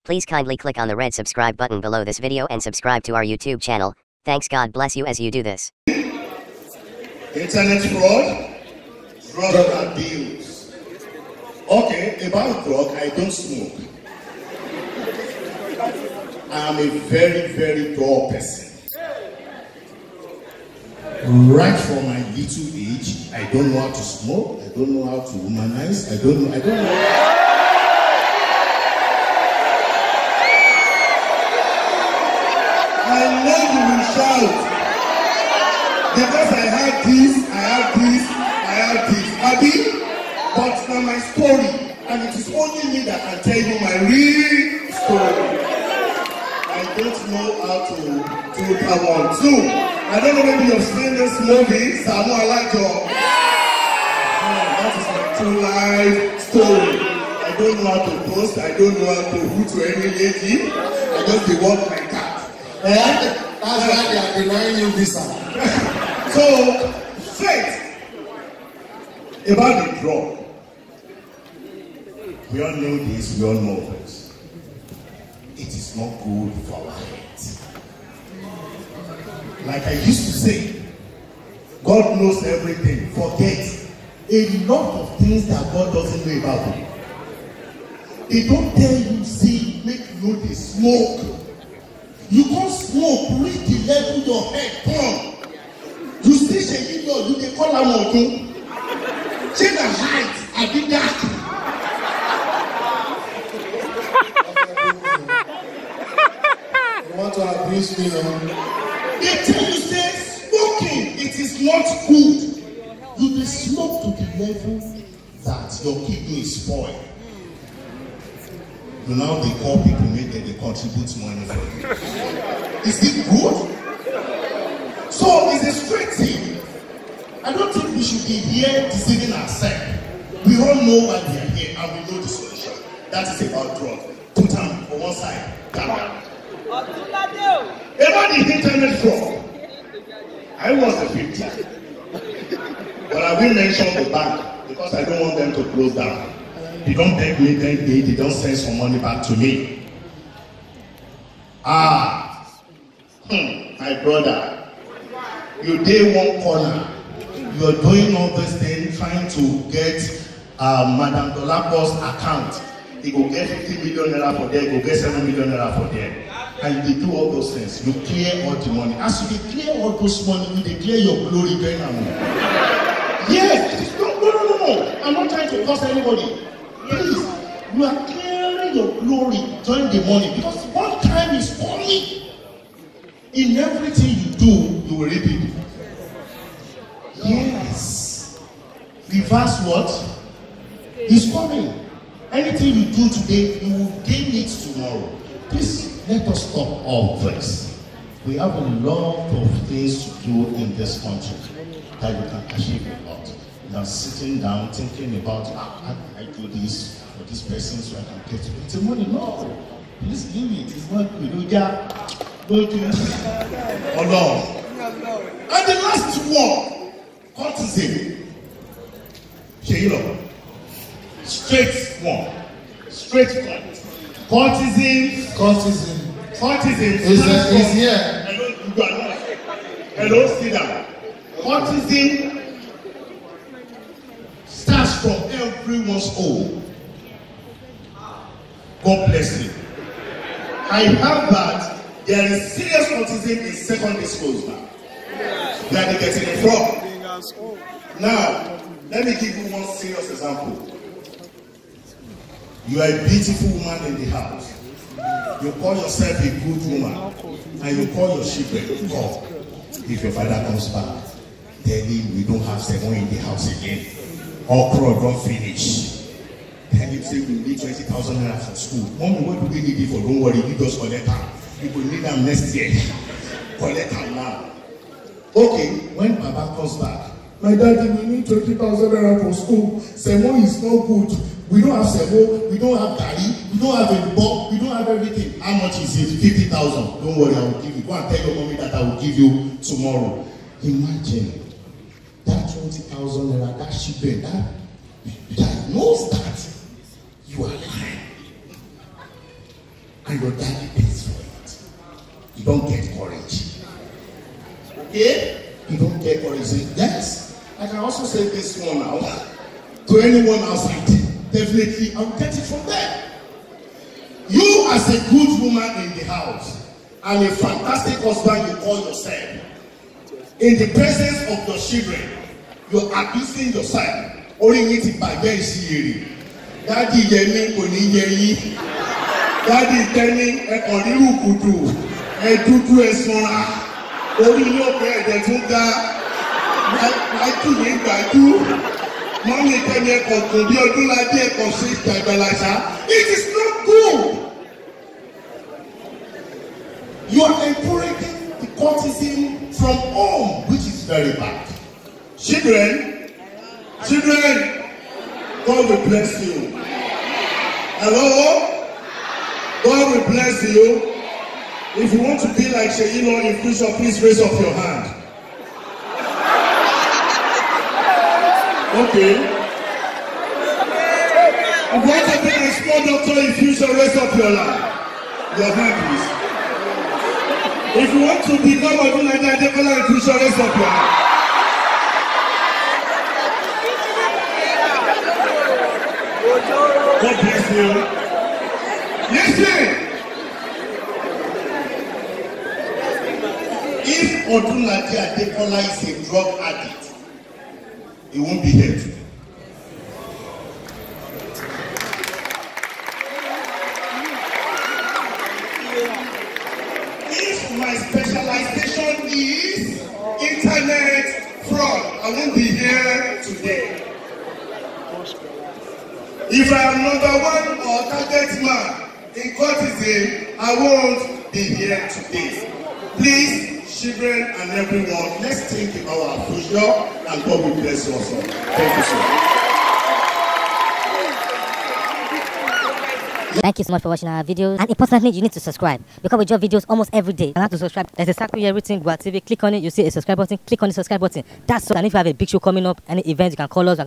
Please kindly click on the red subscribe button below this video and subscribe to our YouTube channel. Thanks, God bless you as you do this. Internet fraud, drug abuse. Okay, about drug, I don't smoke. I am a very, very dull person. Right from my little age, I don't know how to smoke, I don't know how to womanize, I don't know. I know you will shout because I have this, Abi, but now my story, and it is only me that can tell you my real story. I don't know how to do that one too. I don't know, maybe you've seen this movie, Samu Alajo. That is my true life story. I don't know how to post, I don't know how to hoot to any lady. I just walk my cat. That's why they are denying you visa. So, straight about the drug. We all know this, we all know this. It is not good for our health. Like I used to say, God knows everything. Forget a lot of things that God doesn't know about you. They don't tell you, see, make you know they smoke. You can't smoke, reach the level your head come. You still shaking your, you can call them on. Check the height, I did that. You want to abuse me now? They tell you, say, smoking, it is not good. You will smoke to the level that your kidney is spoiled. You now they call people, make them they contribute money for you. Is it good? So it's a straight thing. I don't think we should be here deceiving ourselves. We all know why we are here and we know the solution. That is about drug. Put them on one side, calm down. About the internet fraud, I was a victim. But I will mention the bank because I don't want them to close down. They don't beg me, then they don't send some money back to me. My brother, you dey one corner. You're doing all this thing, trying to get Madam Dolapo's account. He go get 50 million naira for there, go get 7 million naira for there. And you do all those things. You clear all the money. As you clear all those money, you declare your glory then and yes, no. I'm not trying to curse anybody. Please, you are clearing your glory during the morning because one time is coming. In everything you do, you will repeat it. Yes. Reverse what? Is coming. Anything you do today, you will gain it tomorrow. Please, let us stop all this. We have a lot of things to do in this country that you can achieve a lot. Now sitting down thinking about how can I do this for this person so I can get it. It's a money. No, please leave it. It's not good. Go to oh no. And the last one, courtesy. Sheila. Straight one. Straight point. Courtesy. Is here. Hello, sit down. Courtesy starts from everyone's home. God bless you. I have that there is serious autism in secondary schools now. That they getting it from. Now, let me give you one serious example. You are a beautiful woman in the house. You call yourself a good woman, and you call your children. God, if your father comes back, tell him we don't have someone in the house again. Okra don't finish. Then you say we need 20,000 naira for school. Mommy, what do we need it for? Don't worry, you just collect them. You will need them next year. Collect them now. Okay, when Baba comes back, my daddy, we need 20,000 naira for school. Semo is not good. We don't have Semo, we don't have Daddy, we don't have a bob, we don't have everything. How much is it? 50,000. Don't worry, I will give you. Go and tell your mommy that I will give you tomorrow. Imagine that 20,000 naira, that shipment, that knows that you are lying. and your daddy pays for it. You don't get courage. Okay? You don't get courage. Yes, I can also say this one now to anyone outside. Definitely, I'll get it from there. You as a good woman in the house and a fantastic husband you call yourself, in the presence of your children, you're abusing yourself. Orí yín ti bàjẹ́ ìṣiyèrè. Dádì Yẹmí kò ní yẹ yín. Dádì Tẹ́ní ẹ̀kọ́ rírù kùdù. Ẹ̀dúdú ẹ̀sánra. Orí yóò pẹ́ ẹ̀jẹ̀ tún ga. Láìkú yín gbàdú. Mọ́mí Tẹ́ní ẹ̀kọ́ kò bí ọdún ládé ẹ̀kọ́ sí ìtàgbàlàṣà. It is not good. You are encouraging the courtesan from home, which is very bad. Children, God will bless you. Hello? God will bless you. If you want to be like Sheila in future, please raise up your hand. Okay. If you want to be a small doctor in future, raise up your hand, please. If you want to become a Dunaya Adekola in future, raise up your hand. God bless you. Listen. If Odunlade Adekola is a drug addict, he won't be here today. If my specialization is internet fraud, I won't be here today. If I am number 1 or target man in courtesy, I won't be here today. Please, children and everyone, let's think about our future and God will bless us all. Thank you so much. Thank you so much for watching our videos, and importantly, you need to subscribe because we drop videos almost every day. And how to subscribe? There's a circle here written Gboah TV. Click on it, you see a subscribe button. Click on the subscribe button. That's so. And if you have a big show coming up, any event, you can call us.